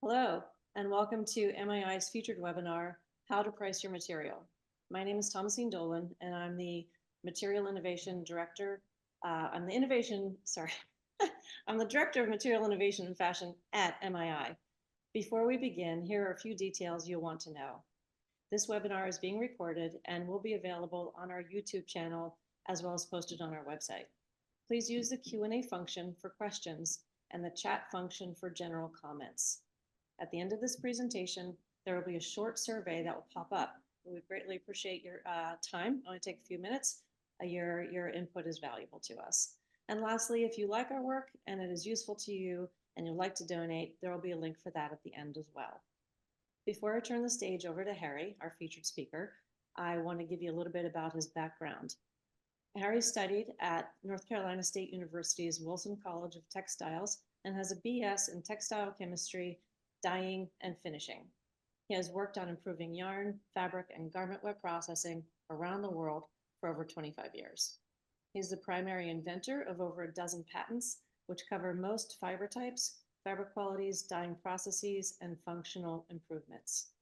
Hello, and welcome to MII's featured webinar, How to Price Your Material. My name is Thomasine Dolan, and I'm the Material Innovation Director. I'm the Director of Material Innovation and Fashion at MII. Before we begin, here are a few details you'll want to know. This webinar is being recorded and will be available on our YouTube channel as well as posted on our website. Please use the Q&A function for questions and the chat function for general comments. At the end of this presentation, there will be a short survey that will pop up. We would greatly appreciate your time. Only take a few minutes. Your input is valuable to us. And lastly, if you like our work and it is useful to you and you'd like to donate, there will be a link for that at the end as well. Before I turn the stage over to Harrie, our featured speaker, I want to give you a little bit about his background. Harrie studied at North Carolina State University's Wilson College of Textiles and has a BS in textile chemistry, dyeing, and finishing. He has worked on improving yarn, fabric, and garment web processing around the world for over 25 years. He's the primary inventor of over a dozen patents, which cover most fiber types, fabric qualities, dyeing processes, and functional improvements.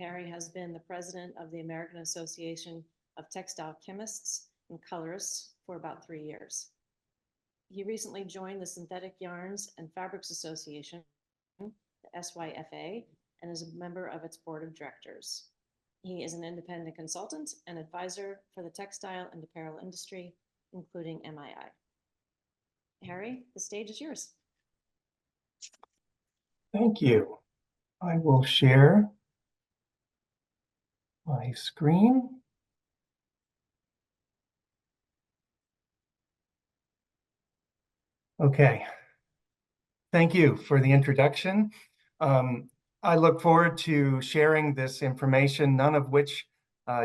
Harrie has been the president of the American Association of Textile Chemists and Colorists for about 3 years. He recently joined the Synthetic Yarns and Fabrics Association, the SYFA, and is a member of its board of directors. He is an independent consultant and advisor for the textile and apparel industry, including MII. Harrie, the stage is yours. Thank you. I will share my screen. Okay. Thank you for the introduction. I look forward to sharing this information, none of which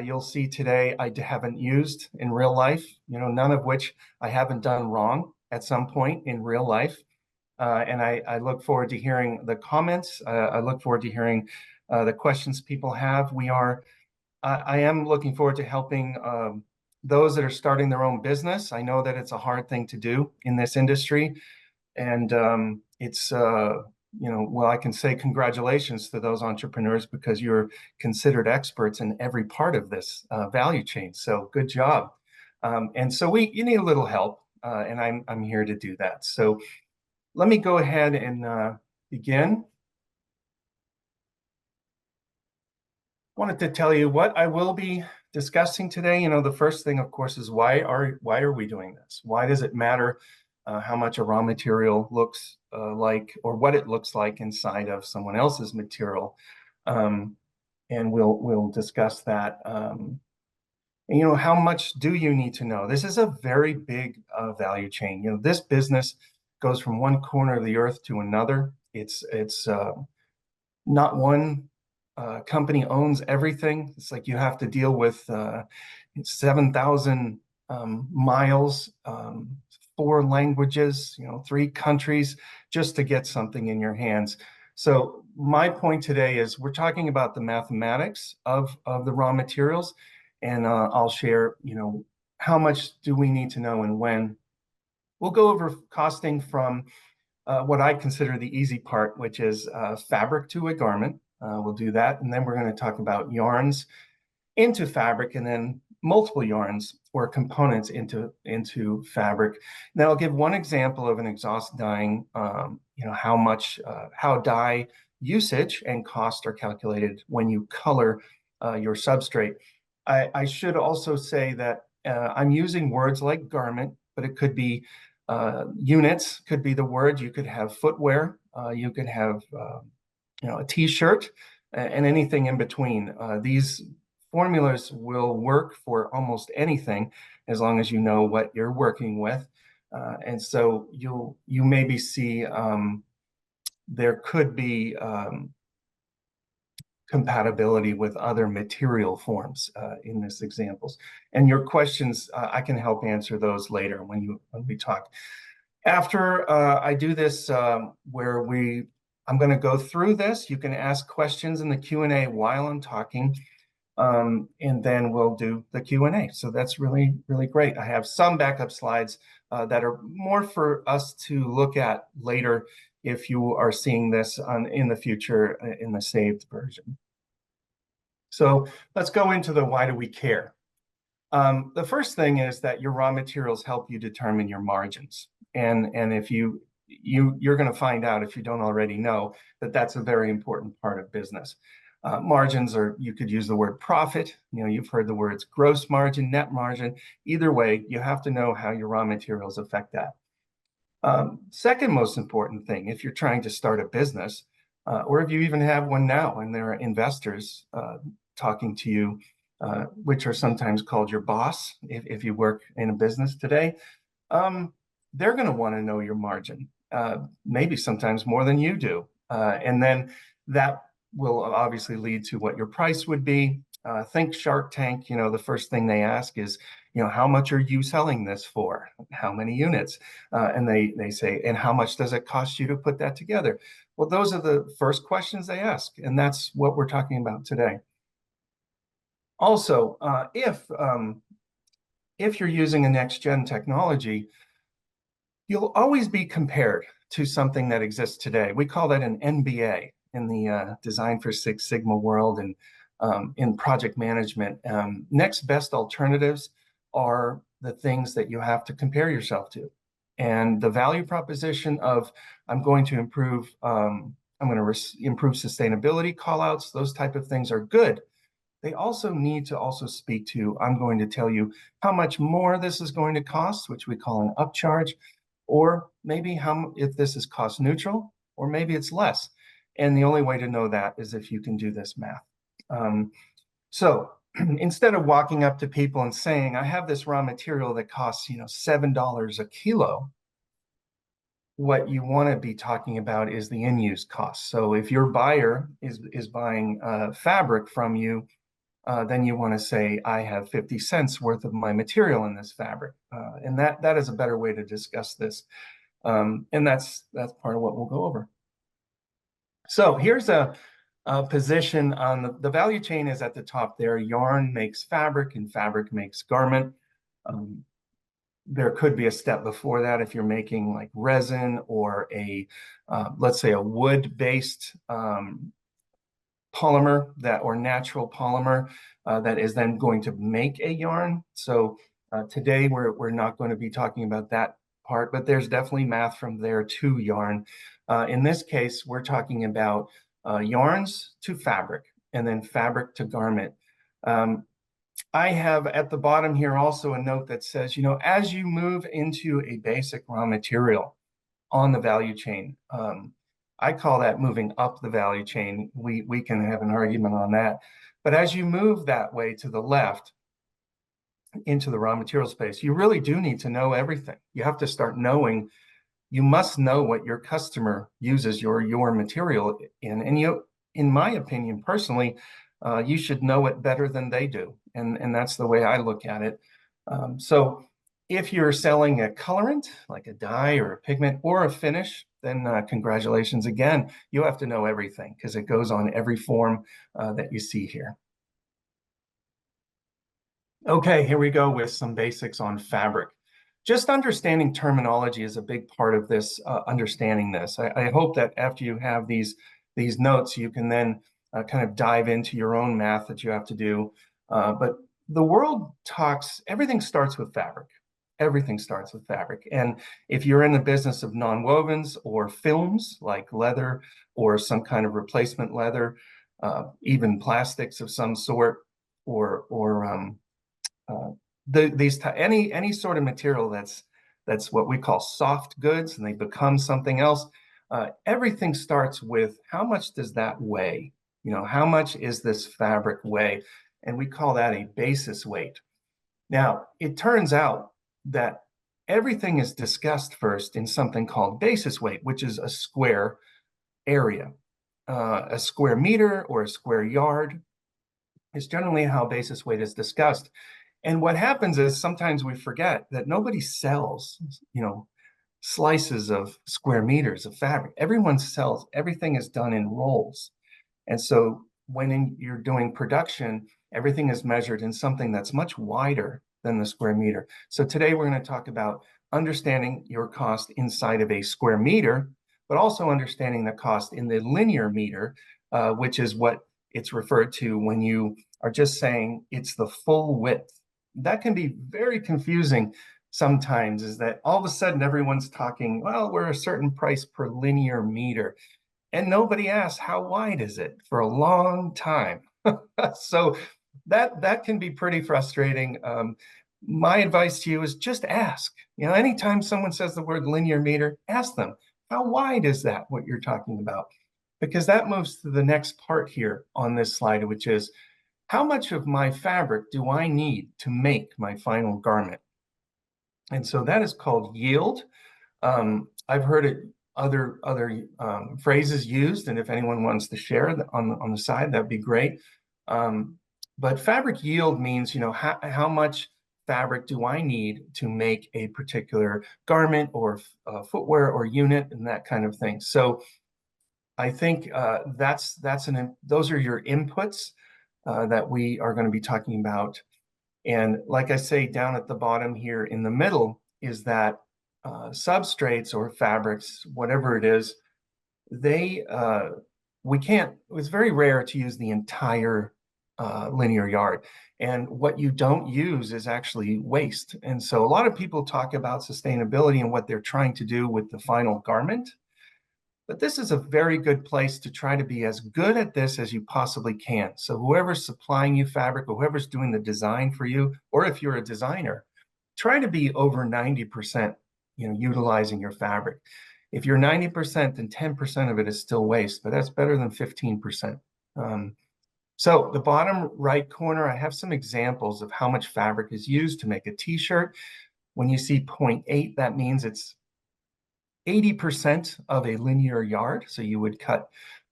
you'll see today I haven't used in real life, none of which I haven't done wrong at some point in real life. And I look forward to hearing the comments. I look forward to hearing the questions people have. I am looking forward to helping those that are starting their own business. I know that it's a hard thing to do in this industry. And well, I can say congratulations to those entrepreneurs because you're considered experts in every part of this value chain. So good job. And so you need a little help, and I'm here to do that. So let me go ahead and begin. Wanted to tell you what I will be discussing today. The first thing, of course, is why are we doing this? Why does it matter how much a raw material looks like, or what it looks like inside of someone else's material? And we'll discuss that. And, how much do you need to know? This is a very big value chain. This business goes from one corner of the earth to another. It's not one company owns everything. It's like you have to deal with 7,000 miles, 4 languages, 3 countries, just to get something in your hands. So my point today is we're talking about the mathematics of the raw materials, and I'll share, how much do we need to know and when. We'll go over costing from what I consider the easy part, which is fabric to a garment. We'll do that, and then we're going to talk about yarns into fabric, and then multiple yarns or components into fabric. Then I'll give one example of an exhaust dyeing, how dye usage and cost are calculated when you color your substrate. I should also say that I'm using words like garment, but it could be units, could be the word. You could have footwear, you could have a t-shirt, and anything in between. These formulas will work for almost anything as long as you know what you're working with. And so you maybe see there could be compatibility with other material forms in this examples. And your questions, I can help answer those later when we talk. After I do this, I'm going to go through this. You can ask questions in the Q&A while I'm talking, and then we'll do the Q&A. So that's really, really great. I have some backup slides, that are more for us to look at later if you are seeing this in the future in the saved version. So let's go into the why do we care. The first thing is that your raw materials help you determine your margins. And if you're going to find out, if you don't already know, that that's a very important part of business. Margins are, you could use the word profit. You've heard the words gross margin, net margin. Either way, you have to know how your raw materials affect that. Second most important thing, if you're trying to start a business, or if you even have one now and there are investors talking to you, which are sometimes called your boss, if you work in a business today, they're going to want to know your margin, maybe sometimes more than you do. And then that will obviously lead to what your price would be. Think Shark Tank, the first thing they ask is, how much are you selling this for? How many units? And they say, and how much does it cost you to put that together? Well, those are the first questions they ask. And that's what we're talking about today. Also, if you're using a next-gen technology, you'll always be compared to something that exists today. We call that an NBA in the Design for Six Sigma world and in project management. Next best alternatives are the things that you have to compare yourself to. And the value proposition of I'm going to improve sustainability callouts, those type of things are good. They also need to speak to, I'm going to tell you how much more this is going to cost, which we call an upcharge, or maybe if this is cost neutral, or maybe it's less. And the only way to know that is if you can do this math. So instead of walking up to people and saying, I have this raw material that costs, $7 a kilo, what you want to be talking about is the in-use cost. So if your buyer is buying fabric from you, then you want to say, I have 50 cents worth of my material in this fabric. And that is a better way to discuss this. And that's part of what we'll go over. So here's a position on the value chain is at the top there. Yarn makes fabric and fabric makes garment. There could be a step before that if you're making like resin or let's say a wood-based polymer or natural polymer that is then going to make a yarn. So today we're not going to be talking about that part, but there's definitely math from there to yarn. In this case, we're talking about yarns to fabric and then fabric to garment. I have at the bottom here also a note that says, as you move into a basic raw material on the value chain, I call that moving up the value chain. We can have an argument on that. But as you move that way to the left into the raw material space, you really do need to know everything. You have to start knowing, you must know what your customer uses your material in. And in my opinion, personally, you should know it better than they do. And that's the way I look at it. So if you're selling a colorant, like a dye or a pigment or a finish, then congratulations again. You have to know everything because it goes on every form that you see here. Okay, here we go with some basics on fabric. Just understanding terminology is a big part of this, understanding this. I hope that after you have these notes, you can then kind of dive into your own math that you have to do. But the world everything starts with fabric. Everything starts with fabric. And if you're in the business of nonwovens or films like leather or some kind of replacement leather, even plastics of some sort, or any sort of material that's what we call soft goods and they become something else, everything starts with how much does that weigh? How much is this fabric weigh? And we call that a basis weight. Now, it turns out that everything is discussed first in something called basis weight, which is a square area. A square meter or a square yard is generally how basis weight is discussed. And what happens is sometimes we forget that nobody sells, slices of square meters of fabric. Everyone sells, everything is done in rolls. And so when you're doing production, everything is measured in something that's much wider than the square meter. So today we're going to talk about understanding your cost inside of a square meter, but also understanding the cost in the linear meter, which is what it's referred to when you are just saying it's the full width. That can be very confusing sometimes, is that all of a sudden everyone's talking, well, we're a certain price per linear meter. And nobody asks, how wide is it, for a long time. So that can be pretty frustrating. My advice to you is just ask. Anytime someone says the word linear meter, ask them, how wide is that, what you're talking about? Because that moves to the next part here on this slide, which is, how much of my fabric do I need to make my final garment? And so that is called yield. I've heard it other phrases used, and if anyone wants to share on the side, that'd be great. But fabric yield means, how much fabric do I need to make a particular garment or footwear or unit, and that kind of thing. So I think those are your inputs that we are going to be talking about. And like I say, down at the bottom here in the middle is that substrates or fabrics, whatever it is, it's very rare to use the entire linear yard. And what you don't use is actually waste. And so a lot of people talk about sustainability and what they're trying to do with the final garment. But this is a very good place to try to be as good at this as you possibly can. So whoever's supplying you fabric, or whoever's doing the design for you, or if you're a designer, try to be over 90%, utilizing your fabric. If you're 90%, then 10% of it is still waste, but that's better than 15%. So the bottom right corner, I have some examples of how much fabric is used to make a t-shirt. When you see 0.8, that means it's 80% of a linear yard. So you would cut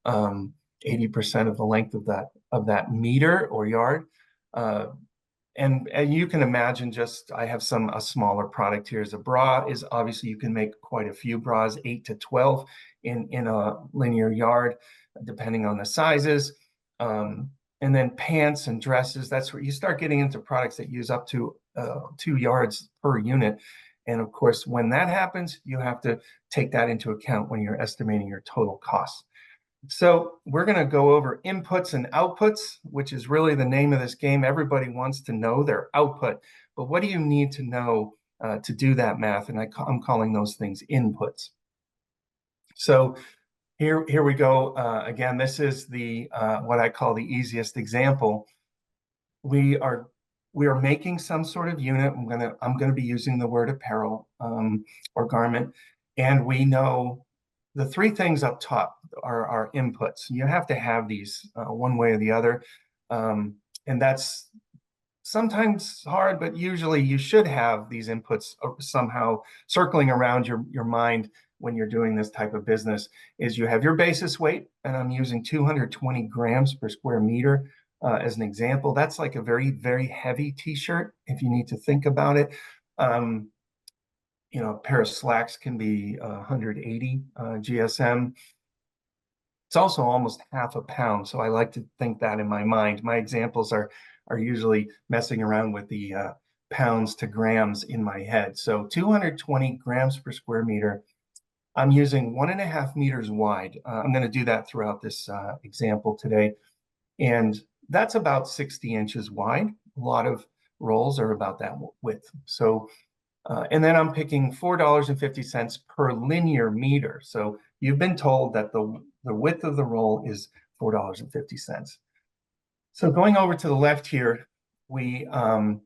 80% of the length of that meter or yard. And you can imagine, I have a smaller product here. As a bra is, obviously you can make quite a few bras, 8 to 12 in a linear yard, depending on the sizes. And then pants and dresses, that's where you start getting into products that use up to 2 yards per unit. And of course, when that happens, you have to take that into account when you're estimating your total costs. So we're going to go over inputs and outputs, which is really the name of this game. Everybody wants to know their output, but what do you need to know to do that math? And I'm calling those things inputs. So here we go. Again, this is the what I call the easiest example. We are making some sort of unit. I'm gonna be using the word apparel or garment, and we know the 3 things up top are our inputs. You have to have these one way or the other, and that's sometimes hard, but usually you should have these inputs somehow circling around your mind when you're doing this type of business. Is you have your basis weight, and I'm using 220 grams per square meter. As an example, that's like a very, very heavy t-shirt, if you need to think about it. A pair of slacks can be 180 GSM. It's also almost half a pound, so I like to think that in my mind. My examples are usually messing around with the pounds to grams in my head. So 220 grams per square meter. I'm using 1.5 meters wide. I'm going to do that throughout this example today. And that's about 60 inches wide. A lot of rolls are about that width. So, and then I'm picking $4.50 per linear meter. So you've been told that the width of the roll is $4.50. So going over to the left here, we know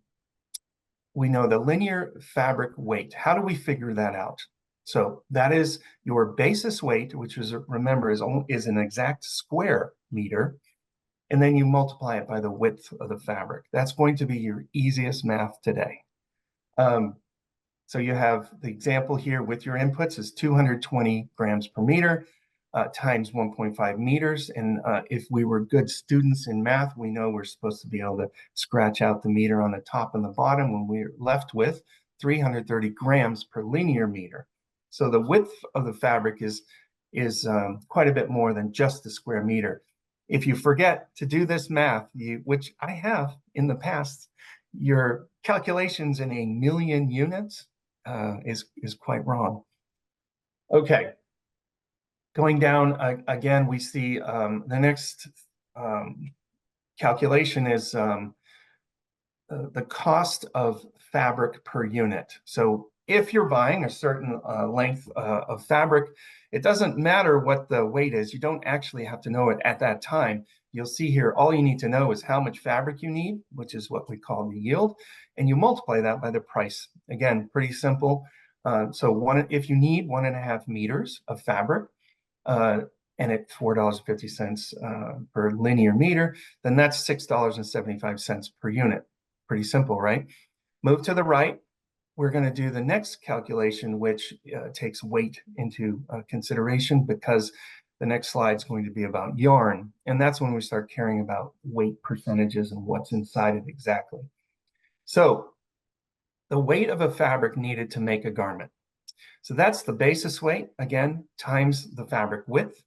the linear fabric weight. How do we figure that out? So that is your basis weight, which is, remember, is an exact square meter. And then you multiply it by the width of the fabric. That's going to be your easiest math today. So you have the example here with your inputs is 220 grams per meter times 1.5 meters. And if we were good students in math, we know we're supposed to be able to scratch out the meter on the top and the bottom when we're left with 330 grams per linear meter. So the width of the fabric is quite a bit more than just the square meter. If you forget to do this math, which I have in the past, your calculations in a million units, is quite wrong. Okay, going down again, we see the next calculation is the cost of fabric per unit. So if you're buying a certain length of fabric, it doesn't matter what the weight is. You don't actually have to know it at that time. You'll see here, all you need to know is how much fabric you need, which is what we call the yield, and you multiply that by the price. Again, pretty simple. If you need 1.5 meters of fabric, and at $4.50 per linear meter, then that's $6.75 per unit. Pretty simple, right? Move to the right. We're going to do the next calculation, which takes weight into consideration, because the next slide is going to be about yarn. And that's when we start caring about weight percentages and what's inside it exactly. So the weight of a fabric needed to make a garment. So that's the basis weight, again, times the fabric width,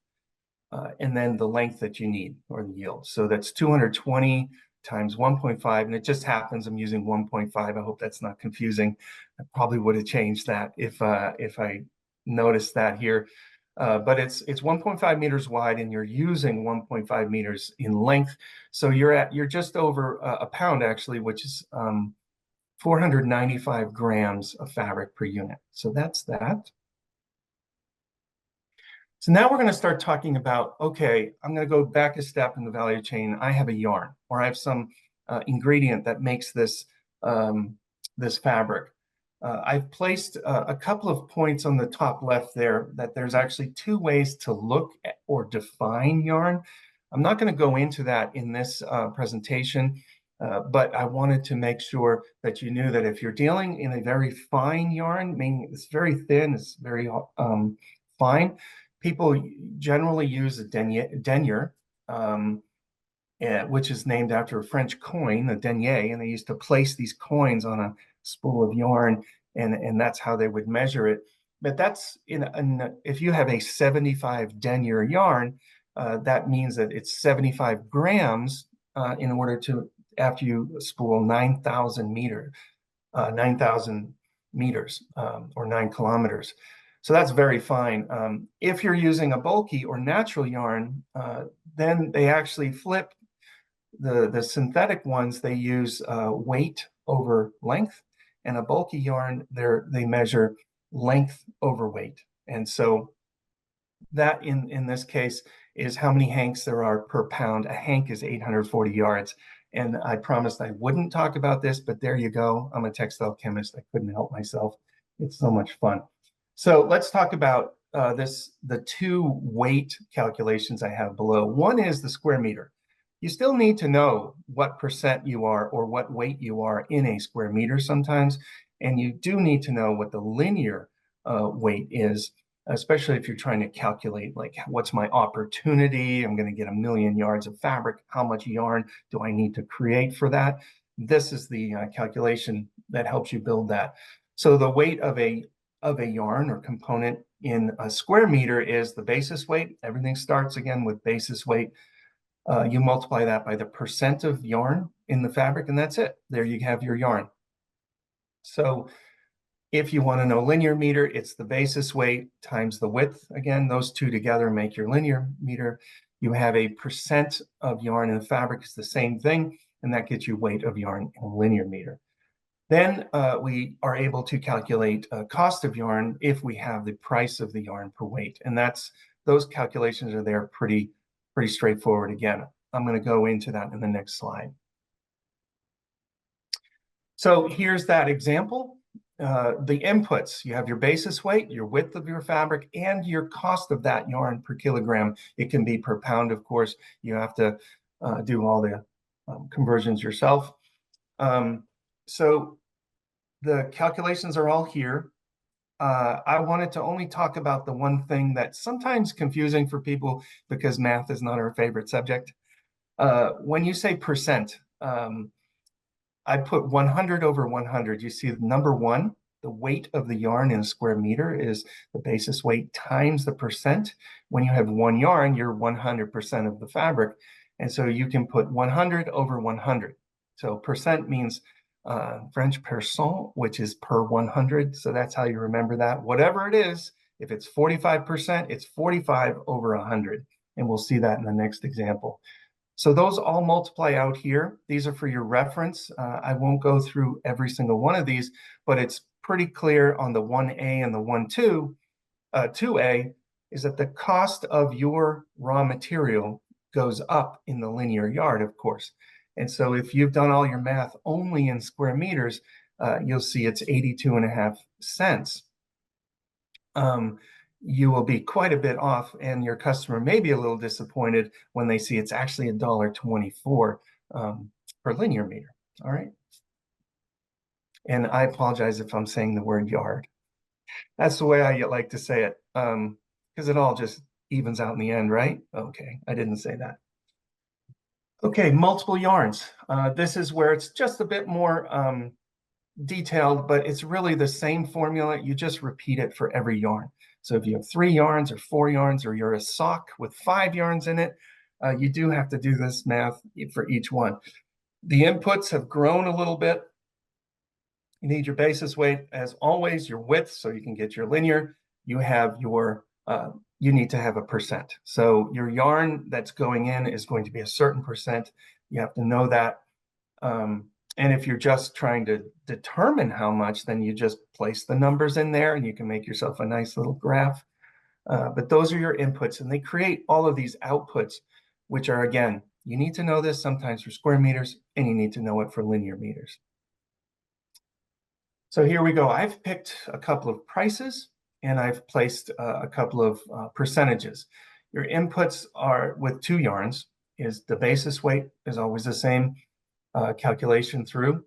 and then the length that you need, or the yield. So that's 220 times 1.5, and it just happens I'm using 1.5. I hope that's not confusing. I probably would have changed that if I noticed that here. But it's 1.5 meters wide, and you're using 1.5 meters in length. So you're just over a pound, actually, which is 495 grams of fabric per unit. So that's that. So now we're going to start talking about, okay, I'm going to go back a step in the value chain. I have a yarn, or I have some ingredient that makes this, this fabric. I've placed a couple of points on the top left there that there's actually two ways to look at or define yarn. I'm not going to go into that in this presentation, but I wanted to make sure that you knew that if you're dealing in a very fine yarn, meaning it's very thin, it's very fine, people generally use a denier, which is named after a French coin, a denier, and they used to place these coins on a spool of yarn, and that's how they would measure it. But that's if you have a 75 denier yarn, that means that it's 75 grams in order to, after you spool 9,000 meters, or 9 kilometers. So that's very fine. If you're using a bulky or natural yarn, then they actually flip the synthetic ones. They use weight over length, and a bulky yarn, they measure length over weight. And so that in this case is how many hanks there are per pound. A hank is 840 yards. And I promised I wouldn't talk about this, but there you go. I'm a textile chemist. I couldn't help myself. It's so much fun. So let's talk about the two weight calculations I have below. One is the square meter. You still need to know what percent you are or what weight you are in a square meter sometimes. And you do need to know what the linear weight is, especially if you're trying to calculate, like, what's my opportunity? I'm going to get 1,000,000 yards of fabric. How much yarn do I need to create for that? This is the calculation that helps you build that. So the weight of a yarn or component in a square meter is the basis weight. Everything starts again with basis weight. You multiply that by the percent of yarn in the fabric, and that's it. There you have your yarn. So if you want to know linear meter, it's the basis weight times the width. Again, those two together make your linear meter. You have a percent of yarn in the fabric, it's the same thing, and that gets you weight of yarn in a linear meter. Then we are able to calculate cost of yarn if we have the price of the yarn per weight. And those calculations are there pretty straightforward. Again, I'm going to go into that in the next slide. So here's that example. The inputs, you have your basis weight, your width of your fabric, and your cost of that yarn per kilogram. It can be per pound, of course. You have to do all the conversions yourself. So the calculations are all here. I wanted to only talk about the one thing that's sometimes confusing for people because math is not our favorite subject. When you say percent, I put 100 over 100. You see the number one, the weight of the yarn in a square meter is the basis weight times the percent. When you have one yarn, you're 100% of the fabric. And so you can put 100 over 100. So percent means French percent, which is per 100. So that's how you remember that. Whatever it is, if it's 45%, it's 45 over 100. And we'll see that in the next example. So those all multiply out here. These are for your reference. I won't go through every single one of these, but it's pretty clear on the 1A and the 2A is that the cost of your raw material goes up in the linear yard, of course. And so if you've done all your math only in square meters, you'll see it's 82.5 cents. You will be quite a bit off, and your customer may be a little disappointed when they see it's actually $1.24 per linear meter. All right. And I apologize if I'm saying the word yard. That's the way I like to say it, because it all just evens out in the end, right? Okay, I didn't say that. Okay, multiple yarns. This is where it's just a bit more detailed, but it's really the same formula. You just repeat it for every yarn. So if you have 3 yarns or 4 yarns, or you're a sock with 5 yarns in it, you do have to do this math for each one. The inputs have grown a little bit. You need your basis weight, as always, your width, so you can get your linear. You have your, you need to have a percent. So your yarn that's going in is going to be a certain percent. You have to know that. And if you're just trying to determine how much, then you just place the numbers in there and you can make yourself a nice little graph. But those are your inputs, and they create all of these outputs, which are, again, you need to know this sometimes for square meters, and you need to know it for linear meters. So here we go. I've picked a couple of prices, and I've placed a couple of percentages. Your inputs are with 2 yarns, is the basis weight is always the same. Calculation through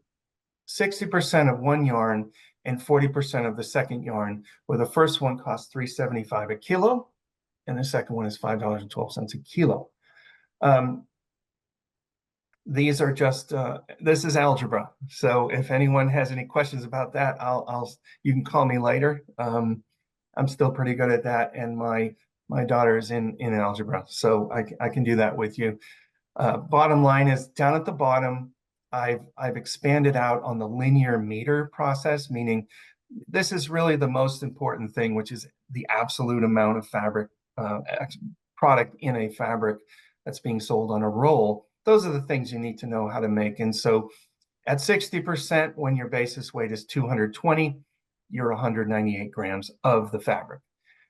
60% of one yarn and 40% of the second yarn, where the first one costs $3.75 a kilo and the second one is $5.12 a kilo. These are just this is algebra, so if anyone has any questions about that, you can call me later. I'm still pretty good at that, and my daughter is in algebra, so I can do that with you. Bottom line is, down at the bottom, I've expanded out on the linear meter process, meaning this is really the most important thing, which is the absolute amount of fabric, product in a fabric that's being sold on a roll. Those are the things you need to know how to make. And so at 60%, when your basis weight is 220, you're 198 grams of the fabric.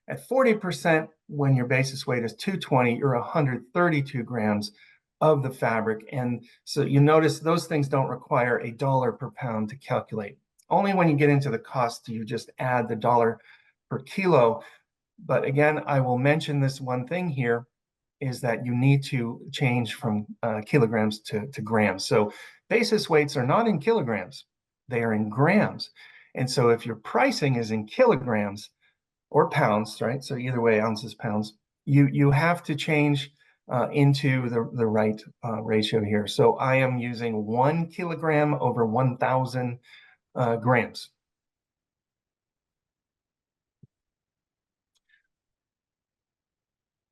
At 40%, when your basis weight is 220, you're 132 grams of the fabric. And so you notice those things don't require $1 per pound to calculate. Only when you get into the cost do you just add the $1 per kilo. But again, I will mention this one thing here, is that you need to change from kilograms to grams. So basis weights are not in kilograms, they are in grams. And so if your pricing is in kilograms or pounds, right? So either way, ounces, pounds, you have to change into the right ratio here. So I am using 1 kilogram over 1,000 grams.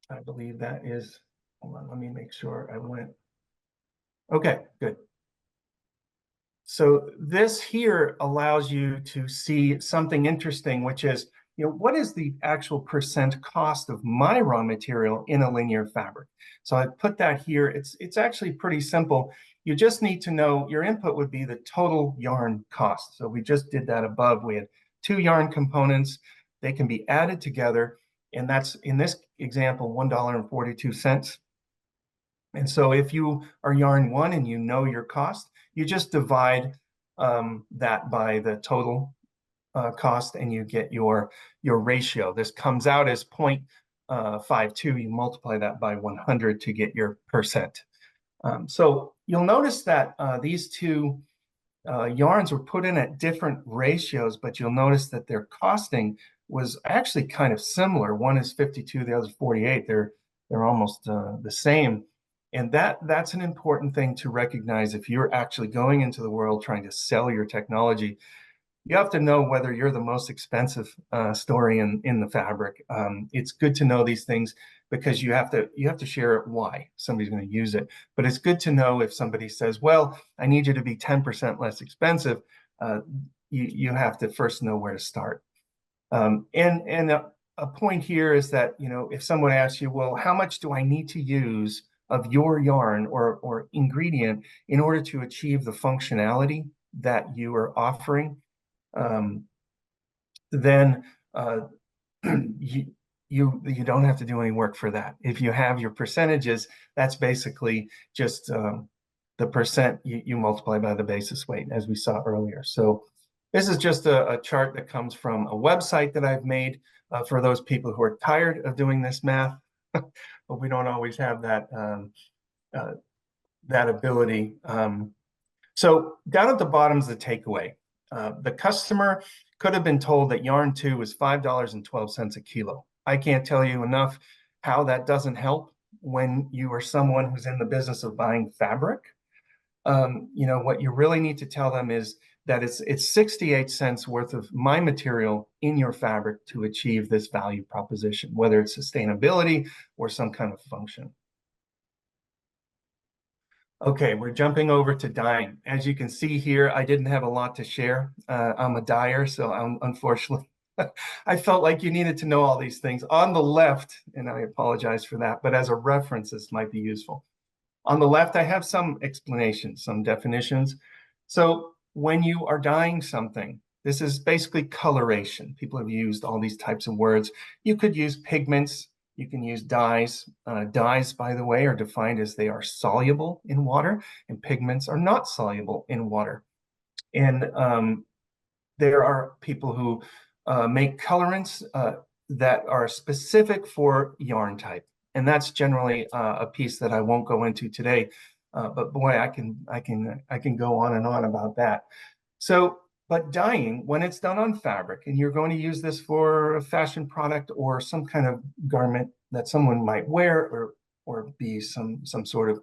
I believe that is, hold on, let me make sure I went. Okay, good. So this here allows you to see something interesting, which is, what is the actual percent cost of my raw material in a linear fabric? So I put that here. It's actually pretty simple. You just need to know your input would be the total yarn cost. So we just did that above. We had 2 yarn components. They can be added together, and that's, in this example, $1.42. And so if you are yarn 1 and you know your cost, you just divide that by the total cost, and you get your ratio. This comes out as 0.52. You multiply that by 100 to get your percent. So you'll notice that these 2 yarns were put in at different ratios, but you'll notice that their costing was actually kind of similar. One is 52, the other is 48. They're almost the same. And that's an important thing to recognize if you're actually going into the world trying to sell your technology. you have to know whether you're the most expensive story in the fabric. It's good to know these things because you have to share why somebody's going to use it. But it's good to know if somebody says, well, I need you to be 10% less expensive, you have to first know where to start. And a point here is that, if someone asks you, well, how much do I need to use of your yarn or ingredient in order to achieve the functionality that you are offering, then you don't have to do any work for that. If you have your percentages, that's basically just the percent you multiply by the basis weight, as we saw earlier. So this is just a chart that comes from a website that I've made for those people who are tired of doing this math, but we don't always have that that ability. So down at the bottom is the takeaway. The customer could have been told that yarn 2 is $5.12 a kilo. I can't tell you enough how that doesn't help when you are someone who's in the business of buying fabric. What you really need to tell them is that it's 68 cents worth of my material in your fabric to achieve this value proposition, whether it's sustainability or some kind of function. Okay, we're jumping over to dyeing. As you can see here, I didn't have a lot to share. I'm a dyer, so unfortunately, I felt like you needed to know all these things. On the left, and I apologize for that, but as a reference, this might be useful. On the left, I have some explanations, some definitions. So when you are dyeing something, this is basically coloration. People have used all these types of words. You could use pigments. You can use dyes. Dyes, by the way, are defined as they are soluble in water, and pigments are not soluble in water. And there are people who make colorants that are specific for yarn type. And that's generally a piece that I won't go into today. But boy, I can go on and on about that. So, but dyeing, when it's done on fabric, and you're going to use this for a fashion product or some kind of garment that someone might wear, or be some sort of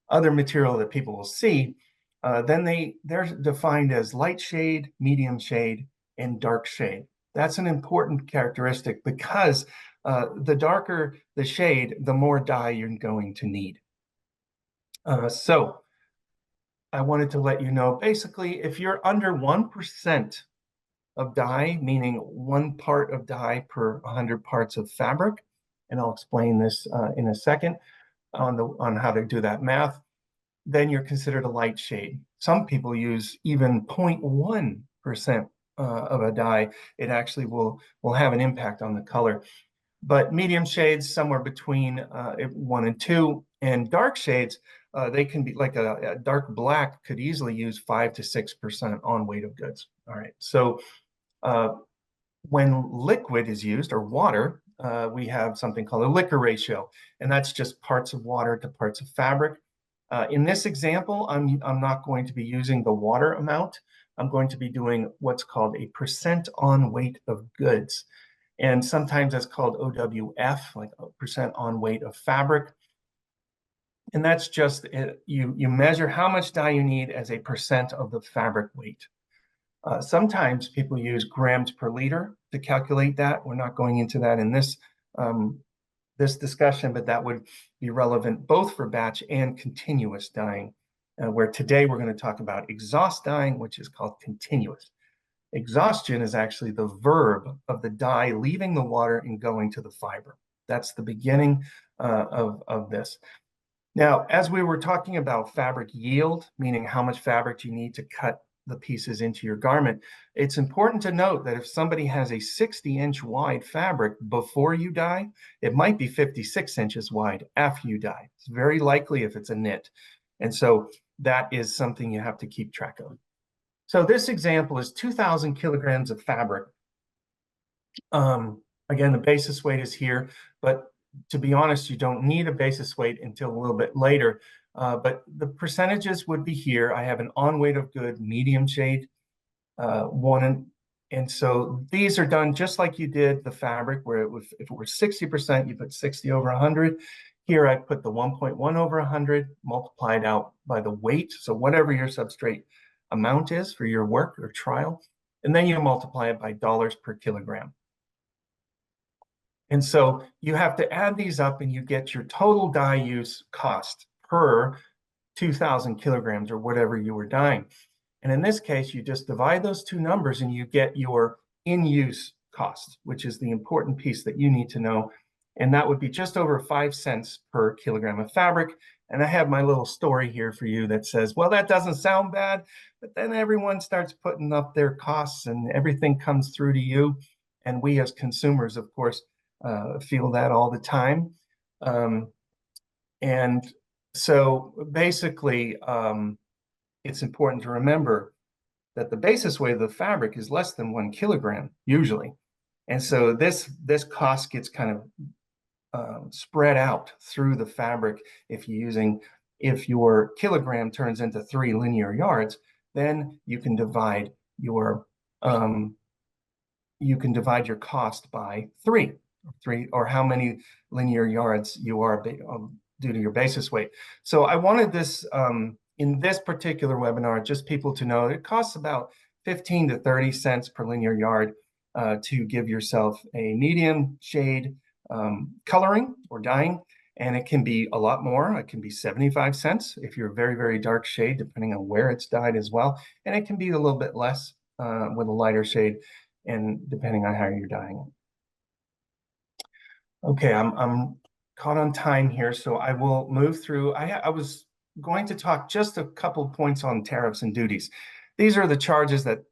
other material that people will see, then they're defined as light shade, medium shade, and dark shade. That's an important characteristic because the darker the shade, the more dye you're going to need. So I wanted to let you know, basically, if you're under 1% of dye, meaning 1 part of dye per 100 parts of fabric, and I'll explain this in a second on how to do that math, then you're considered a light shade. Some people use even 0.1% of a dye. It actually will have an impact on the color. But medium shades, somewhere between 1 and 2, and dark shades, they can be like a dark black could easily use 5 to 6% on weight of goods. All right, so when liquid is used, or water, we have something called a liquor ratio, and that's just parts of water to parts of fabric. In this example, I'm not going to be using the water amount. I'm going to be doing what's called a percent on weight of goods. And sometimes that's called OWF, like a percent on weight of fabric. And that's just, you measure how much dye you need as a percent of the fabric weight. Sometimes people use grams per liter to calculate that. We're not going into that in this discussion, but that would be relevant both for batch and continuous dyeing, where today we're going to talk about exhaust dyeing, which is called continuous. Exhaustion is actually the verb of the dye leaving the water and going to the fiber. That's the beginning of this. Now, as we were talking about fabric yield, meaning how much fabric you need to cut the pieces into your garment, it's important to note that if somebody has a 60-inch wide fabric before you dye, it might be 56 inches wide after you dye. It's very likely if it's a knit. And so that is something you have to keep track of. So this example is 2,000 kilograms of fabric. Again, the basis weight is here, but to be honest, you don't need a basis weight until a little bit later. But the percentages would be here. I have an on weight of good medium shade, and so these are done just like you did the fabric, where if it were 60%, you put 60 over 100. Here I put the 1.1 over 100 multiplied out by the weight. So whatever your substrate amount is for your work or trial, and then you multiply it by dollars per kilogram. And so you have to add these up and you get your total dye use cost per 2,000 kilograms or whatever you were dyeing. And in this case, you just divide those two numbers and you get your in-use cost, which is the important piece that you need to know. And that would be just over 5 cents per kilogram of fabric. And I have my little story here for you that says, well, that doesn't sound bad, but then everyone starts putting up their costs and everything comes through to you. And we as consumers, of course, feel that all the time. And so basically, it's important to remember that the basis weight of the fabric is less than 1 kilogram usually. And so this cost gets kind of spread out through the fabric. If your kilogram turns into 3 linear yards, then you can divide your cost by three or how many linear yards you are due to your basis weight. So I wanted this in this particular webinar, just people to know it costs about 15 to 30 cents per linear yard to give yourself a medium shade coloring or dyeing. And it can be a lot more. It can be 75 cents if you're a very, very dark shade, depending on where it's dyed as well. And it can be a little bit less with a lighter shade, and depending on how you're dyeing it. Okay, I'm caught on time here, so I will move through. I was going to talk just a couple points on tariffs and duties. These are the charges that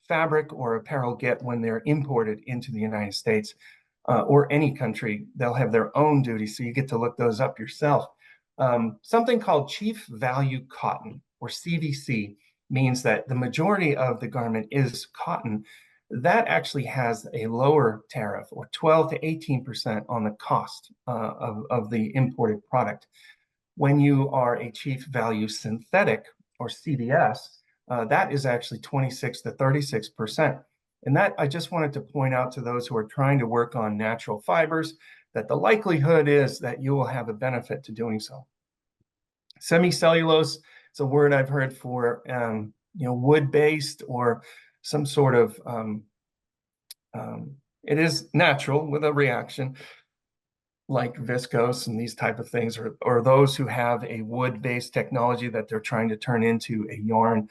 fabric or apparel get when they're imported into the United States or any country. They'll have their own duties, so you get to look those up yourself. Something called chief value cotton, or CVC, means that the majority of the garment is cotton. That actually has a lower tariff, or 12 to 18% on the cost of the imported product. When you are a chief value synthetic, or CVS, that is actually 26 to 36%. And that, I just wanted to point out to those who are trying to work on natural fibers, that the likelihood is that you will have a benefit to doing so. Semicellulose is a word I've heard for wood-based or some sort of, it is natural with a reaction like viscose and these type of things, or those who have a wood-based technology that they're trying to turn into a yarn.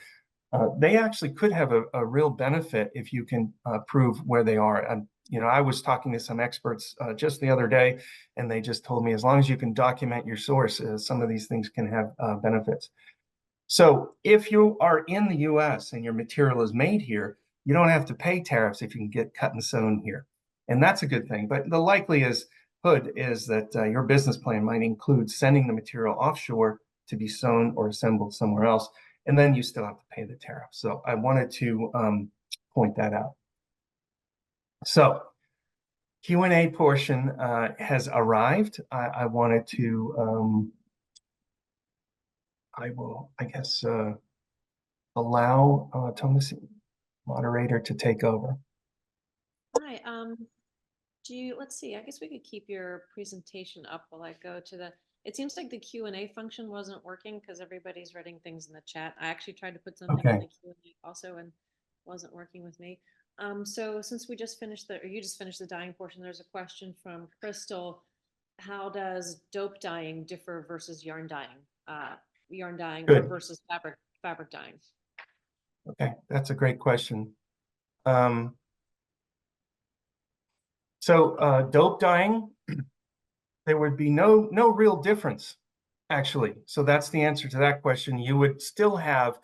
They actually could have a real benefit if you can prove where they are. And I was talking to some experts just the other day, and they just told me as long as you can document your source, some of these things can have benefits. So if you are in the US and your material is made here, you don't have to pay tariffs if you can get cut and sewn here. And that's a good thing. But the likelihood is that your business plan might include sending the material offshore to be sewn or assembled somewhere else, and then you still have to pay the tariff. So I wanted to point that out. So Q&A portion has arrived. I wanted to, I will, I guess, allow Thomasine, moderator, to take over. Hi, let's see, I guess we could keep your presentation up while I go to it seems like the Q&A function wasn't working because everybody's writing things in the chat. I actually tried to put something in the Q&A also and wasn't working with me. So since you just finished the dyeing portion, there's a question from Crystal. How does dope dyeing differ versus yarn dyeing? Or versus fabric dyeing? Okay, that's a great question. So dope dyeing, there would be no real difference, actually. So that's the answer to that question. You would still have,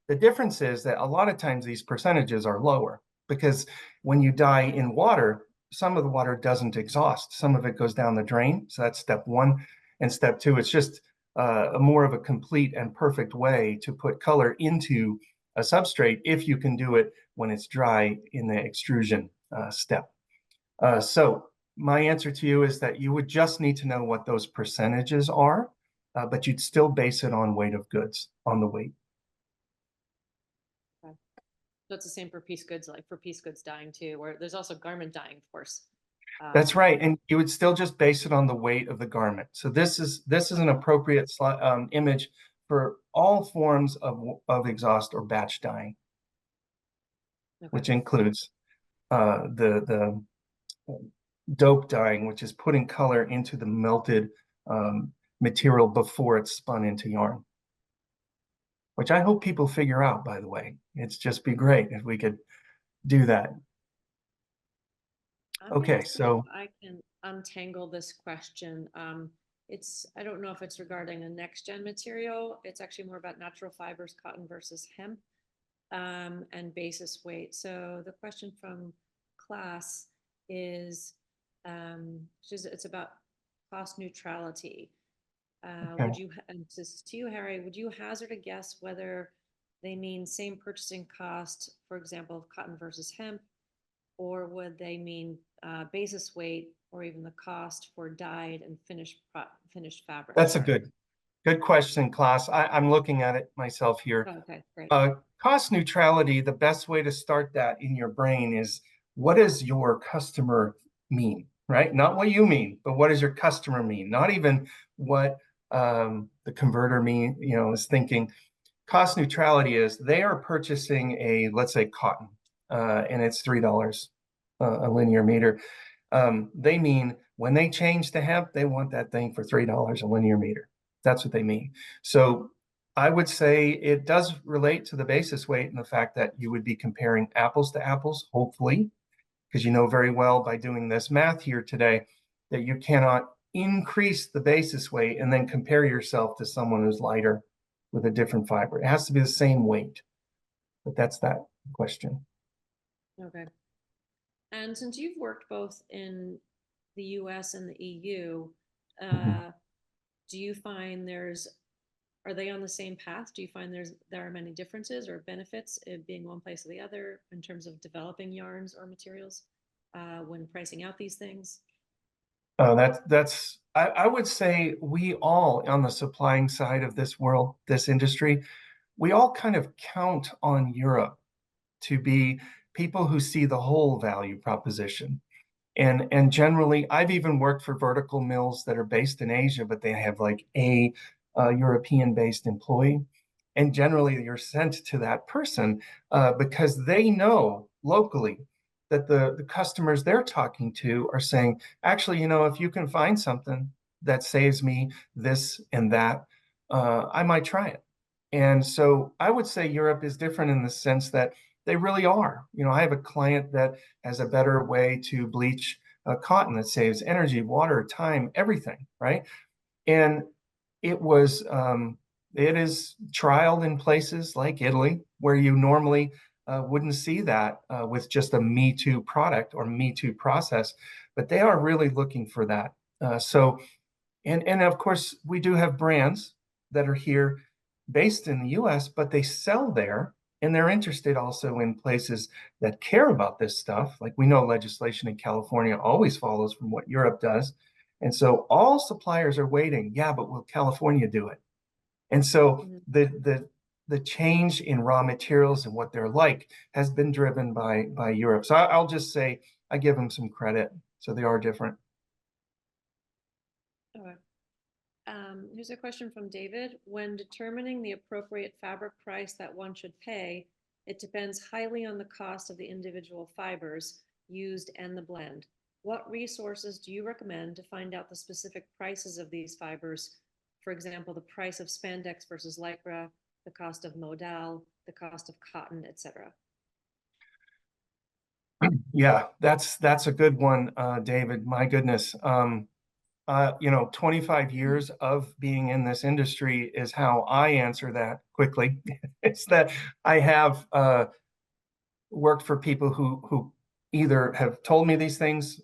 the difference is that a lot of times these percentages are lower, because when you dye in water, some of the water doesn't exhaust. Some of it goes down the drain. So that's step one. And step two, it's just more of a complete and perfect way to put color into a substrate if you can do it when it's dry in the extrusion step. So my answer to you is that you would just need to know what those percentages are, but you'd still base it on weight of goods, on the weight. Okay. So it's the same for piece goods, like for piece goods dyeing too, where there's also garment dyeing, of course. That's right, and you would still just base it on the weight of the garment. So this is an appropriate image for all forms of exhaust or batch dyeing. Okay. which includes the dope dyeing, which is putting color into the melted material before it's spun into yarn, which I hope people figure out, by the way. It's just be great if we could do that. I'm gonna Okay, see if so I can untangle this question. I don't know if it's regarding a next gen material. It's actually more about natural fibers, cotton versus hemp, and basis weight. So the question from class is, it's about cost neutrality. okay. And this is to you, Harry, would you hazard a guess whether they mean same purchasing cost, for example, cotton versus hemp, or would they mean basis weight, or even the cost for dyed and finished fabric? That's a Sorry. good question, class. I'm looking at it myself here. Oh, okay, great. Cost neutrality, the best way to start that in your brain is, what does your customer mean, right? Not what you mean, but what does your customer mean? Not even what the converter is thinking. Cost neutrality is they are purchasing let's say cotton, and it's $3 a linear meter. They mean when they change to hemp, they want that thing for $3 a linear meter. That's what they mean. So I would say it does relate to the basis weight and the fact that you would be comparing apples to apples, hopefully, because you know very well by doing this math here today that you cannot increase the basis weight and then compare yourself to someone who's lighter with a different fiber. It has to be the same weight. But that's that question. Okay. And since you've worked both in the US and the EU, Mhm. do you find are they on the same path? Do you find there are many differences or benefits of being one place or the other in terms of developing yarns or materials when pricing out these things? I would say we all on the supplying side of this world, this industry, we all kind of count on Europe to be people who see the whole value proposition. And generally, I've even worked for vertical mills that are based in Asia, but they have like a European-based employee. And generally, you're sent to that person because they know locally that the customers they're talking to are saying, actually, if you can find something that saves me this and that, I might try it. And so I would say Europe is different in the sense that they really are. I have a client that has a better way to bleach cotton that saves energy, water, time, everything, right? And it was it is trialed in places like Italy where you normally wouldn't see that with just a Me Too product or Me Too process, but they are really looking for that. And of course we do have brands that are here based in the US, but they sell there and they're interested also in places that care about this stuff. Like we know legislation in California always follows from what Europe does. And so all suppliers are waiting. Yeah, but will California do it? And so Mhm. the change in raw materials and what they're like has been driven by Europe. So I'll just say I give them some credit. So they are different. Okay. Here's a question from David. When determining the appropriate fabric price that one should pay, it depends highly on the cost of the individual fibers used and the blend. What resources do you recommend to find out the specific prices of these fibers? For example, the price of spandex versus lycra, the cost of modal, the cost of cotton, etc. Yeah, that's a good one, David. My goodness. 25 years of being in this industry is how I answer that quickly. It's that I have worked for people who either have told me these things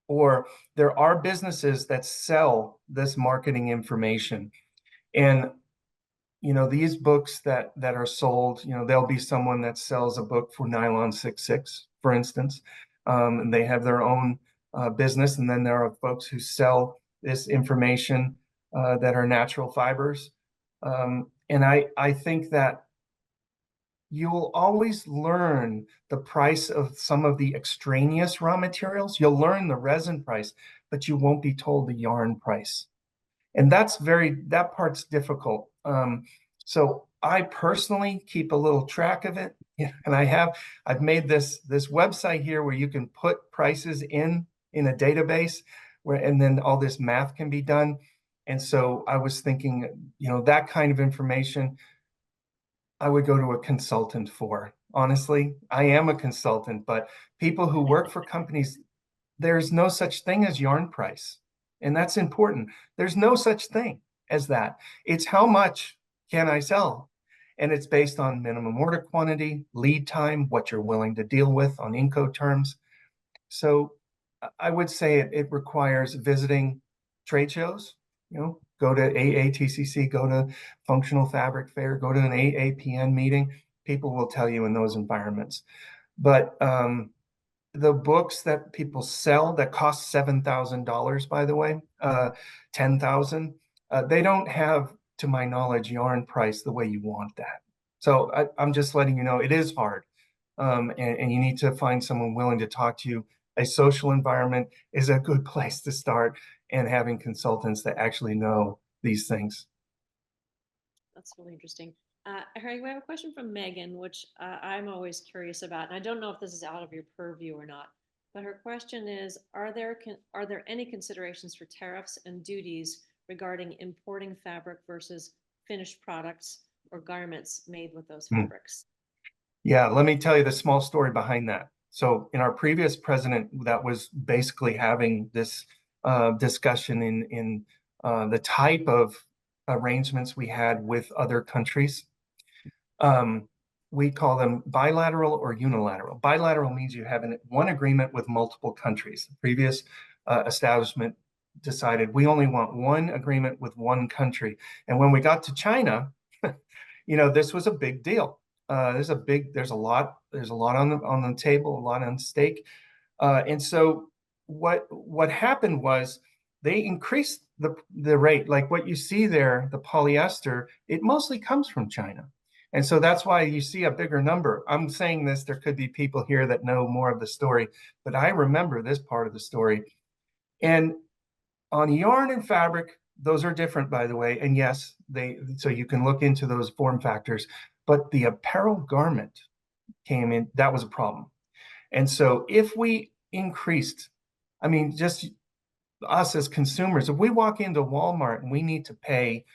or there are businesses that sell this marketing information. And these books that are sold, there'll be someone that sells a book for nylon 66, for instance, and they have their own business. And then there are folks who sell this information that are natural fibers. And I think that you will always learn the price of some of the extraneous raw materials. You'll learn the resin price, but you won't be told the yarn price. And that part's difficult. So I personally keep a little track of it. Yeah, and I've made this website here where you can put prices in a database where, and then all this math can be done. And so I was thinking, that kind of information I would go to a consultant for. Honestly, I am a consultant, but people who work for companies, there's no such thing as yarn price. And that's important. There's no such thing as that. It's how much can I sell? And it's based on minimum order quantity, lead time, what you're willing to deal with on Incoterms. So I would say it requires visiting trade shows, go to AATCC, go to Functional Fabric Fair, go to an AAPN meeting. People will tell you in those environments. But the books that people sell that cost $7,000, by the way, 10,000, they don't have, to my knowledge, yarn price the way you want that. So I'm just letting you know it is hard. And you need to find someone willing to talk to you. A social environment is a good place to start, and having consultants that actually know these things. That's really interesting. Harry, we have a question from Megan, which I'm always curious about, and I don't know if this is out of your purview or not. But her question is: Are there any considerations for tariffs and duties regarding importing fabric versus finished products or garments made with those fabrics? Yeah, let me tell you the small story behind that. So, in our previous president, that was basically having this discussion in the type of arrangements we had with other countries. We call them bilateral or unilateral. Bilateral means you have one agreement with multiple countries. The previous establishment decided we only want one agreement with one country. And when we got to China, this was a big deal. There's a lot on the table, a lot on stake. And so what happened was they increased the rate. Like what you see there, the polyester, it mostly comes from China. And so that's why you see a bigger number. I'm saying this, there could be people here that know more of the story, but I remember this part of the story. And on yarn and fabric, those are different, by the way. And yes, so you can look into those form factors, but the apparel garment came in, that was a problem. And so if we increased, I mean, just us as consumers, if we walk into Walmart and we need to pay,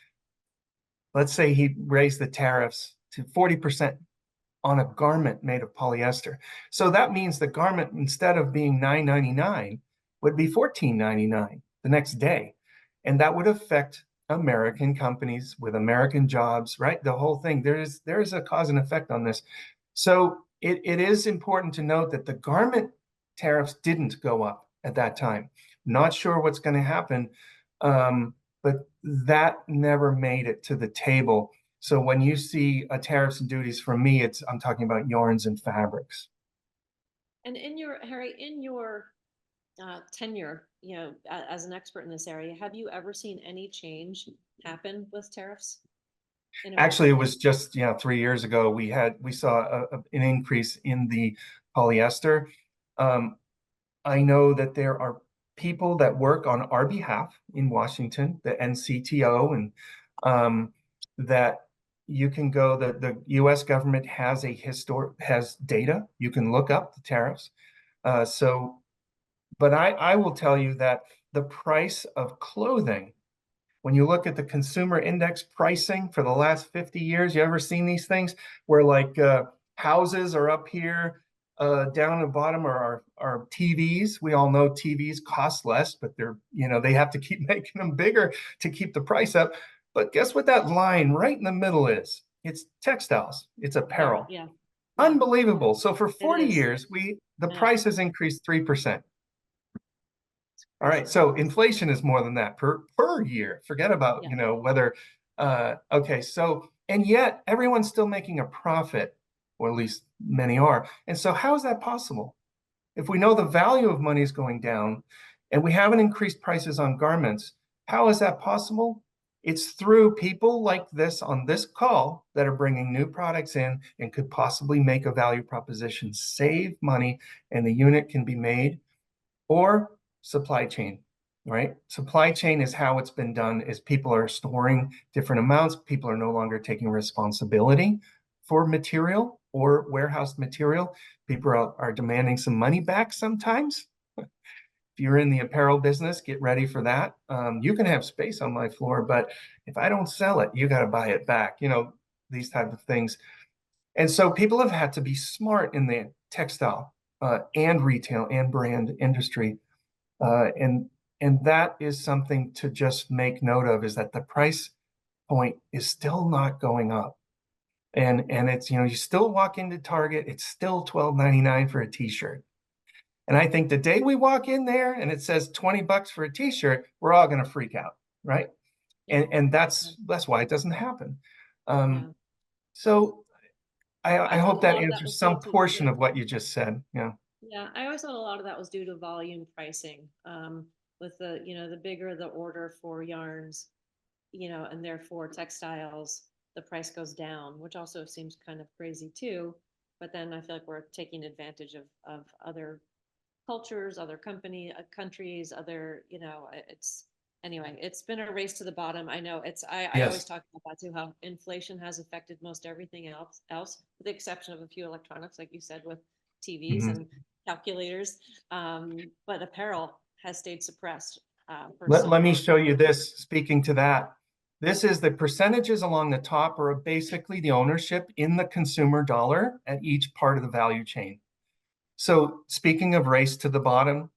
let's say he raised the tariffs to 40% on a garment made of polyester. So that means the garment, instead of being $9.99, would be $14.99 the next day. And that would affect American companies with American jobs, right? The whole thing, there is a cause and effect on this. So it is important to note that the garment tariffs didn't go up at that time. Not sure what's going to happen, but that never made it to the table. So when you see tariffs and duties, from me, I'm talking about yarns and fabrics. And Harry, in your tenure, as an expert in this area, have you ever seen any change happen with tariffs? Actually, it was just 3 years ago we saw an increase in the polyester. I know that there are people that work on our behalf in Washington, the NCTO, and that you can go. The U.S. government has has data. You can look up the tariffs. But I will tell you that the price of clothing, when you look at the consumer index pricing for the last 50 years, you ever seen these things where like houses are up here, down at the bottom are our TVs. We all know TVs cost less, but they have to keep making them bigger to keep the price up. But guess what that line right in the middle is? It's textiles. It's apparel. Yeah. Unbelievable. So for 40 years, the price has increased 3%. All right, so inflation is more than that per year. Forget about, whether, okay, so, and yet everyone's still making a profit, or at least many are. And so how is that possible? If we know the value of money is going down and we haven't increased prices on garments, how is that possible? It's through people like this on this call that are bringing new products in and could possibly make a value proposition, save money, and the unit can be made, or supply chain, right? Supply chain is how it's been done, is people are storing different amounts. People are no longer taking responsibility for material. or warehouse material. People are demanding some money back sometimes. If you're in the apparel business, get ready for that. You can have space on my floor, but if I don't sell it, you got to buy it back. These type of things. And so people have had to be smart in the textile and retail and brand industry. And that is something to just make note of, is that the price point is still not going up. And it's, you still walk into Target, it's still $12.99 for a t-shirt. And I think the day we walk in there and it says $20 for a t-shirt, we're all going to freak out, right? And that's why it doesn't happen. So I hope that answers some portion of what you just said. Yeah. Yeah, I always thought a lot of that was due to volume pricing. With the bigger the order for yarns, and therefore textiles, the price goes down, which also seems kind of crazy too. But then I feel like we're taking advantage of other cultures, other countries, anyway, it's been a race to the bottom. I know I always Yes. talk about that too, how inflation has affected most everything else, with the exception of a few electronics, like you said, with TVs Mhm. and calculators. But apparel has stayed suppressed for so Let me long. show you this, speaking to that. This is the percentages along the top are basically the ownership in the consumer dollar at each part of the value chain. So speaking of race to the bottom,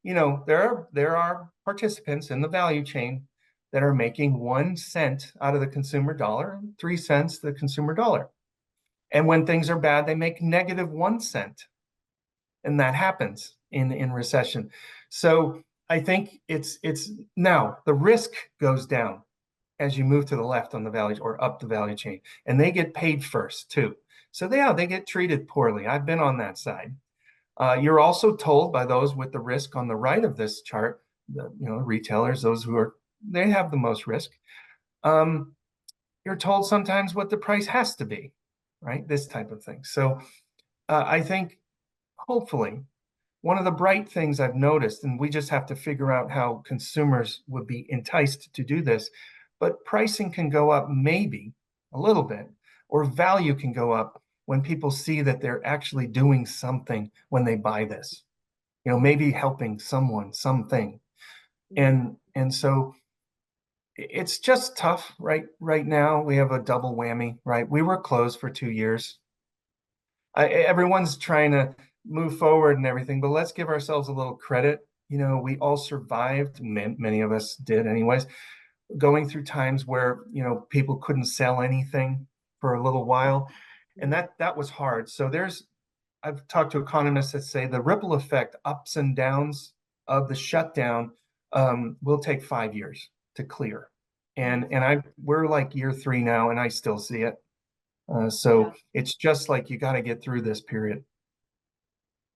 there are participants in the value chain that are making 1 cent out of the consumer dollar and 3 cents the consumer dollar. And when things are bad, they make negative 1 cent. And that happens in recession. So I think it's now the risk goes down as you move to the left on the value or up the value chain, and they get paid first too. So they get treated poorly. I've been on that side. You're also told by those with the risk on the right of this chart, the retailers, those they have the most risk. You're told sometimes what the price has to be, right? This type of thing. So I think hopefully one of the bright things I've noticed, and we just have to figure out how consumers would be enticed to do this, but pricing can go up maybe a little bit, or value can go up when people see that they're actually doing something when they buy this, maybe helping someone, something. And so it's just tough right now. We have a double whammy, right? We were closed for 2 years. Everyone's trying to move forward and everything, but let's give ourselves a little credit. We all survived, many of us did anyways, going through times where, people couldn't sell anything for a little while. And that was hard. So I've talked to economists that say the ripple effect, ups and downs of the shutdown, will take 5 years to clear. And we're like year 3 now, and I still see it. So it's just like you got to get through this period.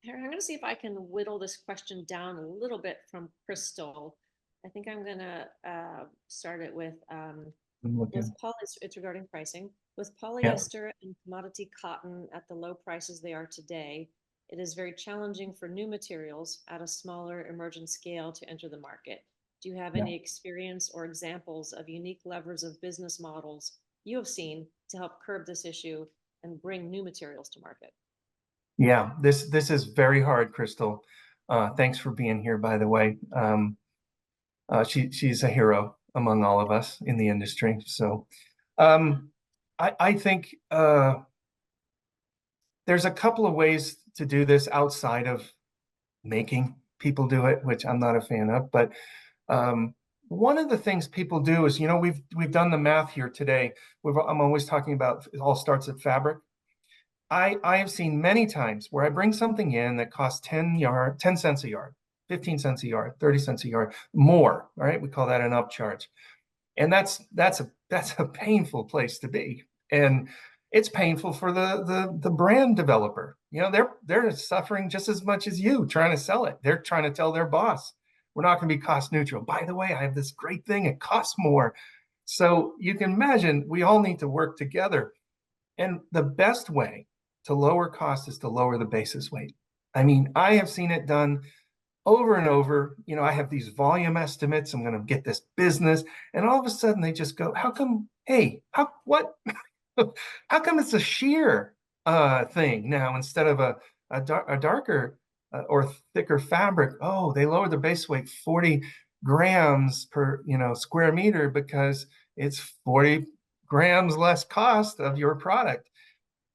Harrie, I'm going to see if I can whittle this question down a little bit from Crystal. I think I'm going to start it with it's regarding pricing. With polyester and commodity cotton at the low prices they are today, it is very challenging for new materials at a smaller emergent scale to enter the market. Do you have any experience or examples of unique levers of business models you have seen to help curb this issue and bring new materials to market? Yeah, this is very hard, Crystal. Thanks for being here, by the way. She's a hero among all of us in the industry. So I think there's a couple of ways to do this outside of making people do it, which I'm not a fan of. But one of the things people do is, we've done the math here today. I'm always talking about it all starts at fabric. I have seen many times where I bring something in that costs 10 cents a yard, 15 cents a yard, 30 cents a yard, more, right? We call that an upcharge. And that's a painful place to be. And it's painful for the brand developer. They're suffering just as much as you trying to sell it. They're trying to tell their boss, we're not going to be cost neutral. By the way, I have this great thing. It costs more. So you can imagine we all need to work together. And the best way to lower cost is to lower the basis weight. I mean, I have seen it done over and over. I have these volume estimates. I'm going to get this business. And all of a sudden they just go, how come, hey, what? How come it's a sheer? thing. Now, instead of a darker or thicker fabric, oh, they lowered the base weight 40 grams per, square meter because it's 40 grams less cost of your product.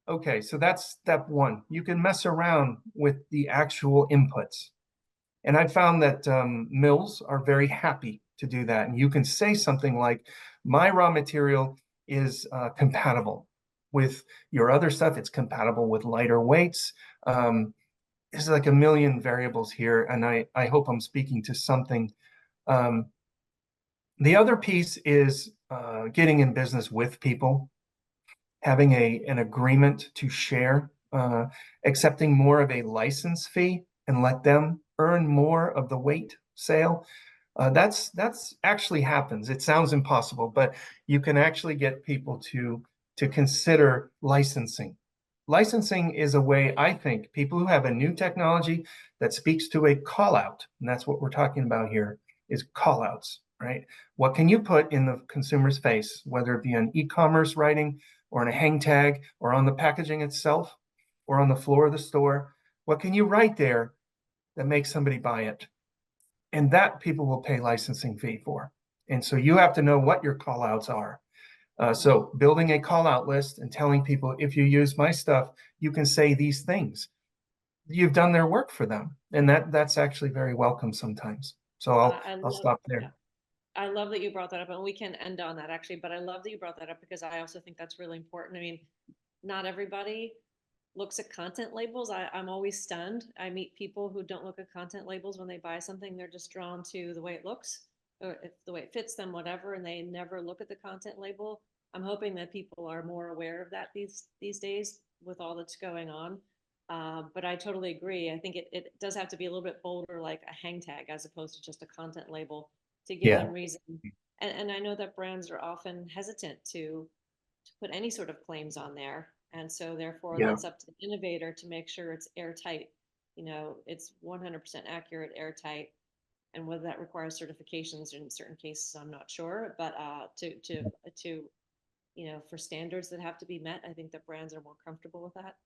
Okay, so that's step one. You can mess around with the actual inputs. And I found that mills are very happy to do that. And you can say something like, my raw material is compatible with your other stuff. It's compatible with lighter weights. There's like a million variables here. And I hope I'm speaking to something. Um, the other piece is getting in business with people, having an agreement to share, accepting more of a license fee and let them earn more of the weight sale. That's actually happens. It sounds impossible, but you can actually get people to consider licensing. Licensing is a way, I think, people who have a new technology that speaks to a call out, and that's what we're talking about here, is call outs, right? What can you put in the consumer's face, whether it be on e-commerce writing or on a hang tag or on the packaging itself or on the floor of the store? What can you write there that makes somebody buy it? And that people will pay licensing fee for. And so you have to know what your call outs are. So building a call out list and telling people, if you use my stuff, you can say these things. You've done their work for them. And that's actually very welcome sometimes. So I I'll love, stop there. yeah, I love that you brought that up, and we can end on that actually, but I love that you brought that up because I also think that's really important. I mean, not everybody looks at content labels. I'm always stunned. I meet people who don't look at content labels when they buy something. They're just drawn to the way it looks or if the way it fits them, whatever, and they never look at the content label. I'm hoping that people are more aware of that these days with all that's going on. But I totally agree. I think it does have to be a little bit bolder, like a hang tag, as opposed to just a content label to give Yeah. them reason. And I know that brands are often hesitant to put any sort of claims on there. And so therefore Yeah. that's up to the innovator to make sure it's airtight. It's 100% accurate, airtight. And whether that requires certifications in certain cases, I'm not sure. But for standards that have to be met, I think that brands are more comfortable with that.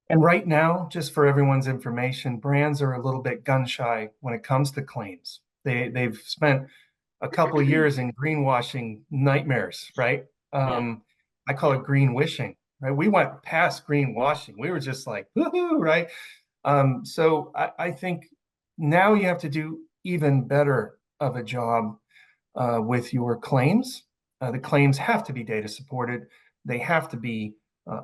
And right now, just for everyone's information, brands are a little bit gun shy when it comes to claims. They've spent a couple of years in greenwashing nightmares, right? Yeah, I call yeah, it green wishing, right? We went past greenwashing. We were just like, woohoo, right? So I think now you have to do even better of a job with your claims. The claims have to be data supported. They have to be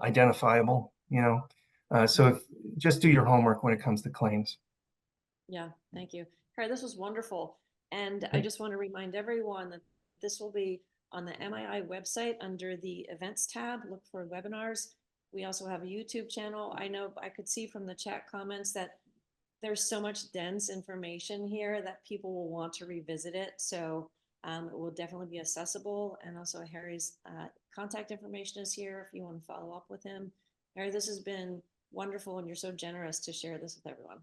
identifiable. So mhm. if, just do your homework when it comes to claims. Yeah. Thank you. Harry, this was wonderful. And I just want to remind everyone that this will be on the MII website under the events tab. Look for webinars. We also have a YouTube channel. I know I could see from the chat comments that there's so much dense information here that people will want to revisit it. So it will definitely be accessible. And also Harry's contact information is here if you want to follow up with him. Harry, this has been wonderful, and you're so generous to share this with everyone.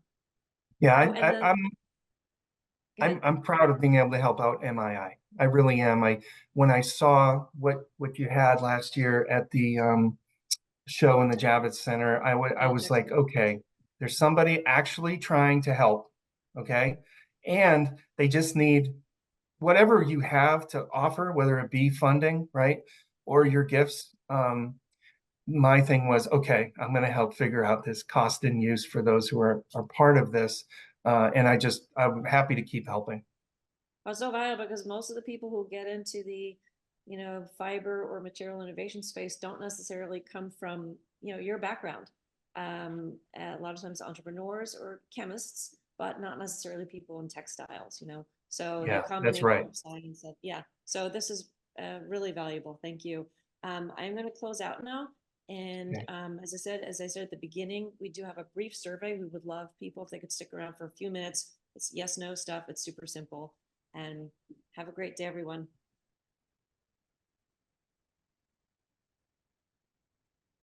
Yeah, Oh, and then go ahead. I'm proud of being able to help out MII. I really am. When I saw what you had last year at the show in the Javits Center, I Yeah, was like, Textile. okay, there's somebody actually trying to help. Okay. And they just need whatever you have to offer, whether it be funding, right? Or Yeah. your gifts. My thing was, okay, I'm going to help figure out this cost and use for those who are part of this. And I'm happy to keep helping. It's so valuable because most of the people who get into the, fiber or material innovation space don't necessarily come from, your background. A lot of times entrepreneurs or chemists, but not necessarily people in textiles. So the Yeah, that's combination right. of science and yeah. So this is really valuable. Thank you. I'm going to close out now. And Okay. as I said at the beginning, we do have a brief survey. We would love people if they could stick around for a few minutes. It's yes, no stuff. It's super simple. And have a great day, everyone.